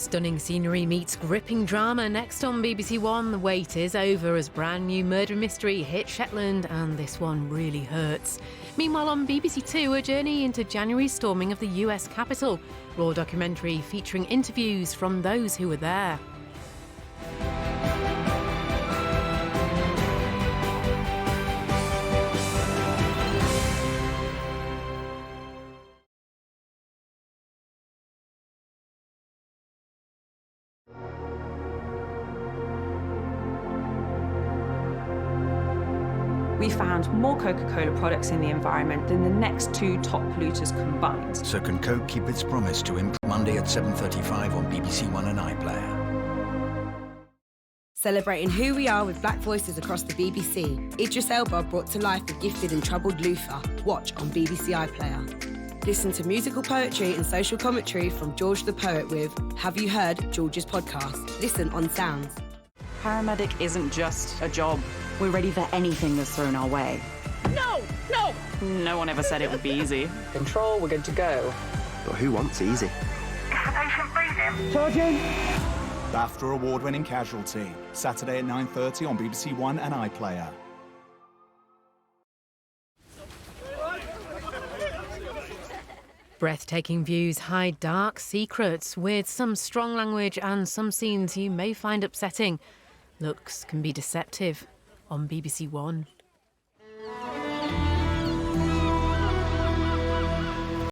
Stunning scenery meets gripping drama next on BBC One. The wait is over as brand new murder mystery hits Shetland, and this one really hurts. Meanwhile, on BBC Two, a journey into January's storming of the US Capitol. Raw documentary featuring interviews from those who were there. We found more Coca-Cola products in the environment than the next two top polluters combined. So can Coke keep its promise to improve? Monday at 7:35 on BBC One and iPlayer. Celebrating who we are with black voices across the BBC. Idris Elba brought to life the gifted and troubled Luther. Watch on BBC iPlayer. Listen to musical poetry and social commentary from George the Poet with Have You Heard George's Podcast? Listen on Sounds. Paramedic isn't just a job. We're ready for anything that's thrown our way. No! No! No one ever said it would be easy. Control, we're good to go. But who wants easy? Is the patient breathing? Sergeant! BAFTA award-winning Casualty. Saturday at 9:30 on BBC One and iPlayer. Breathtaking views hide dark secrets, with some strong language and some scenes you may find upsetting. Looks can be deceptive on BBC One.